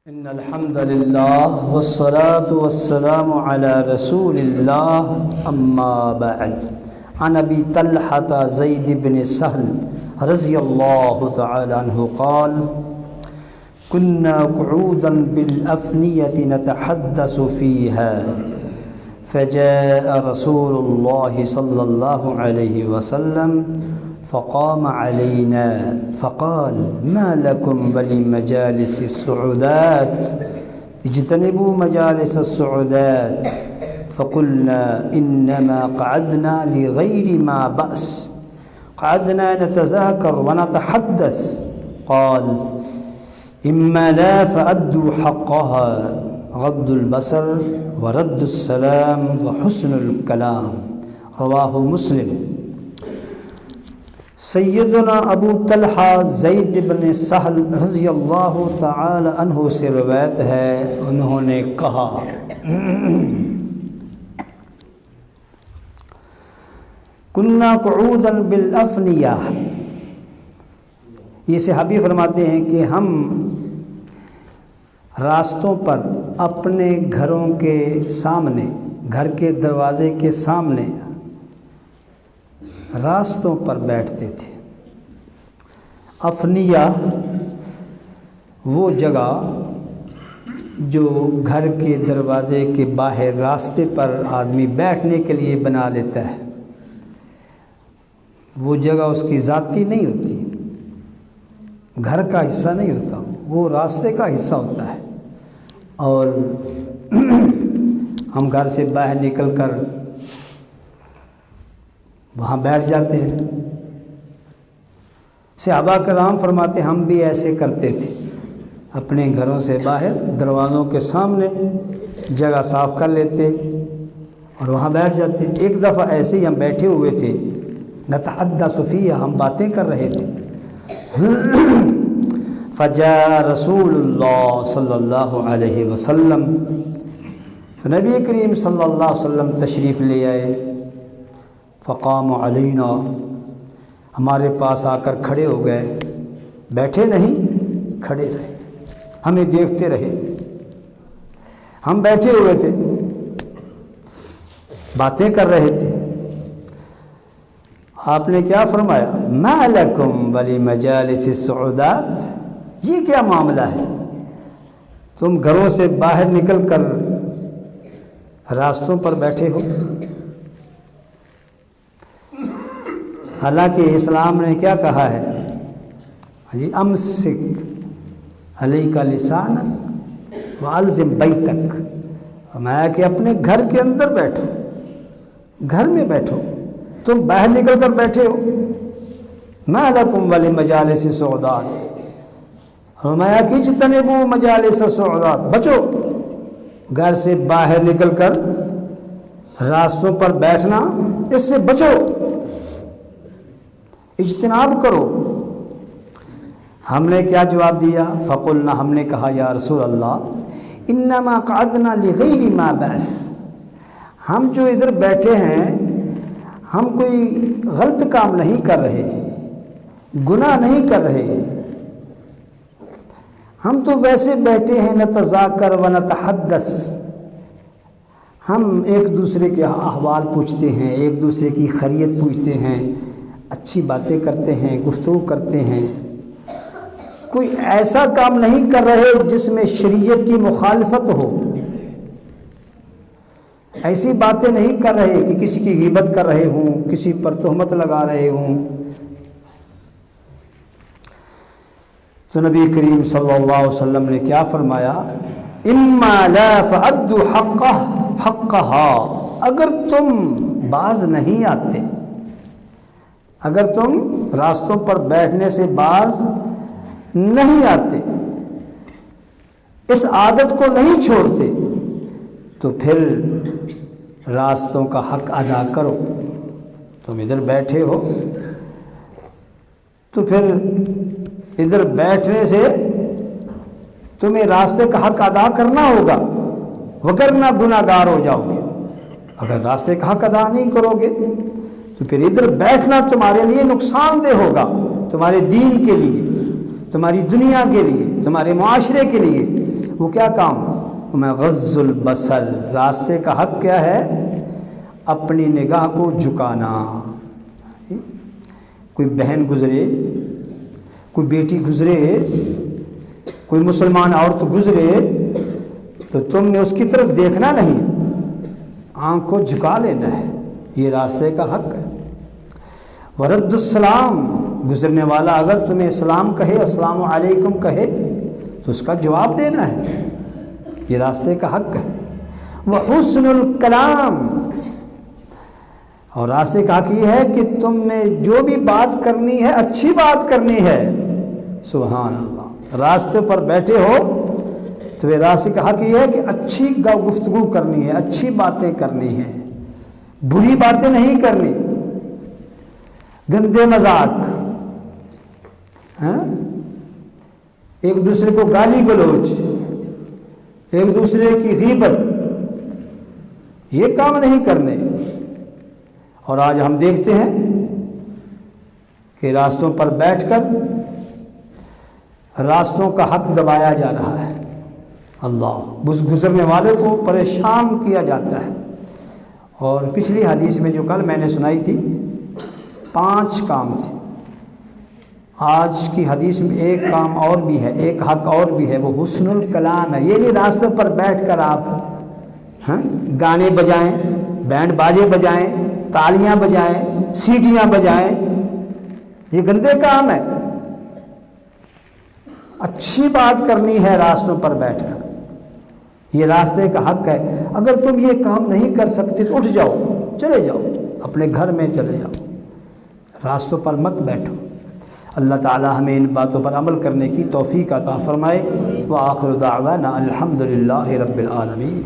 ان الحمد لله والصلاة والسلام على رسول الله اما بعد عن ابي طلحة زيد بن سهل رضي الله تعالى عنه قال كنا قعودا بالأفنية نتحدث فيها فجاء رسول الله صلى الله عليه وسلم فقام علينا فقال ما لكم ولمجالس السعودات اجتنبوا مجالس السعودات فقلنا إنما قعدنا لغير ما بأس قعدنا نتذاكر ونتحدث قال إما لا فأدوا حقها غض البصر ورد السلام وحسن الكلام رواه مسلم۔ سیدنا ابو طلحہ زید بن سہل رضی اللہ تعالی عنہ سے روایت ہے، انہوں نے کہا کنا قعودا بالافنیہ، یہ صحابی فرماتے ہیں کہ ہم راستوں پر اپنے گھروں کے سامنے، گھر کے دروازے کے سامنے راستوں پر بیٹھتے تھے۔ افنیہ وہ جگہ جو گھر کے دروازے کے باہر راستے پر آدمی بیٹھنے کے لیے بنا لیتا ہے، وہ جگہ اس کی ذاتی نہیں ہوتی، گھر کا حصہ نہیں ہوتا، وہ راستے کا حصہ ہوتا ہے، اور ہم گھر سے باہر نکل کر وہاں بیٹھ جاتے ہیں۔ صحابہ کرام فرماتے ہم بھی ایسے کرتے تھے، اپنے گھروں سے باہر دروازوں کے سامنے جگہ صاف کر لیتے اور وہاں بیٹھ جاتے۔ ایک دفعہ ایسے ہی ہم بیٹھے ہوئے تھے، نتحدث فیہ، ہم باتیں کر رہے تھے، فجاء رسول اللہ صلی اللہ علیہ وسلم، تو نبی کریم صلی اللہ علیہ وسلم تشریف لے آئے، فقام علینا، ہمارے پاس آ کر کھڑے ہو گئے، بیٹھے نہیں کھڑے رہے، ہمیں دیکھتے رہے، ہم بیٹھے ہوئے تھے باتیں کر رہے تھے۔ آپ نے کیا فرمایا؟ ما لکم ولمجالس السعودات، یہ کیا معاملہ ہے، تم گھروں سے باہر نکل کر راستوں پر بیٹھے ہو؟ حالانکہ اسلام نے کیا کہا ہے؟ امسک علیک لسانک والزم بیتک، فرمایا کہ اپنے گھر کے اندر بیٹھو، گھر میں بیٹھو، تم باہر نکل کر بیٹھے ہو۔ ما لکم ولمجالس السعودات، فرمایا کہ اجتنبوا مجالس السعودات، بچو، گھر سے باہر نکل کر راستوں پر بیٹھنا، اس سے بچو، اجتناب کرو۔ ہم نے کیا جواب دیا؟ فقلنا، ہم نے کہا یا رسول اللہ انما قعدنا لغیر ما بأس، ہم جو ادھر بیٹھے ہیں ہم کوئی غلط کام نہیں کر رہے، گناہ نہیں کر رہے، ہم تو ویسے بیٹھے ہیں، نتذاکر و نتحدث، ہم ایک دوسرے کے احوال پوچھتے ہیں، ایک دوسرے کی خیریت پوچھتے ہیں، اچھی باتیں کرتے ہیں، گفتگو کرتے ہیں، کوئی ایسا کام نہیں کر رہے جس میں شریعت کی مخالفت ہو، ایسی باتیں نہیں کر رہے کہ کسی کی غیبت کر رہے ہوں، کسی پر تہمت لگا رہے ہوں۔ تو نبی کریم صلی اللہ علیہ وسلم نے کیا فرمایا؟ اما لا فأدوا حقها، اگر تم باز نہیں آتے، اگر تم راستوں پر بیٹھنے سے باز نہیں آتے، اس عادت کو نہیں چھوڑتے، تو پھر راستوں کا حق ادا کرو۔ تم ادھر بیٹھے ہو تو پھر ادھر بیٹھنے سے تمہیں راستے کا حق ادا کرنا ہوگا، وگرنہ گناہ گار ہو جاؤ گے۔ اگر راستے کا حق ادا نہیں کرو گے تو پھر ادھر بیٹھنا تمہارے لیے نقصان دہ ہوگا، تمہارے دین کے لیے، تمہاری دنیا کے لیے، تمہارے معاشرے کے لیے، وہ کیا کام؟ میں غض البصر، راستے کا حق کیا ہے؟ اپنی نگاہ کو جھکانا۔ کوئی بہن گزرے، کوئی بیٹی گزرے، کوئی مسلمان عورت گزرے تو تم نے اس کی طرف دیکھنا نہیں، آنکھ کو جھکا لینا ہے، یہ راستے کا حق ہے۔ ورد السلام، گزرنے والا اگر تمہیں اسلام کہے، السلام علیکم کہے تو اس کا جواب دینا ہے، یہ راستے کا حق ہے۔ وحسن الکلام، اور راستے کا حق یہ ہے کہ تم نے جو بھی بات کرنی ہے اچھی بات کرنی ہے۔ سبحان اللہ، راستے پر بیٹھے ہو تو یہ راستے کا حق یہ ہے کہ اچھی گفتگو کرنی ہے، اچھی باتیں کرنی ہیں، بری باتیں نہیں کرنی، گندے مذاق، ایک دوسرے کو گالی گلوچ، ایک دوسرے کی غیبت، یہ کام نہیں کرنے۔ اور آج ہم دیکھتے ہیں کہ راستوں پر بیٹھ کر راستوں کا حق دبایا جا رہا ہے، اللہ گزرنے والے کو پریشان کیا جاتا ہے۔ اور پچھلی حدیث میں جو کل میں نے سنائی تھی 5 کام تھے، آج کی حدیث میں ایک کام اور بھی ہے، ایک حق اور بھی ہے، وہ حسن الکلام ہے۔ یہ نہیں راستوں پر بیٹھ کر آپ گانے بجائیں، بینڈ باجے بجائیں، تالیاں بجائیں، سیٹیاں بجائیں، یہ گندے کام ہے۔ اچھی بات کرنی ہے راستوں پر بیٹھ کر، یہ راستے کا حق ہے۔ اگر تم یہ کام نہیں کر سکتے تو اٹھ جاؤ، چلے جاؤ، اپنے گھر میں چلے جاؤ، راستوں پر مت بیٹھو۔ اللہ تعالی ہمیں ان باتوں پر عمل کرنے کی توفیق عطا فرمائے۔ وآخر دعوانا الحمد للہ رب العالمین۔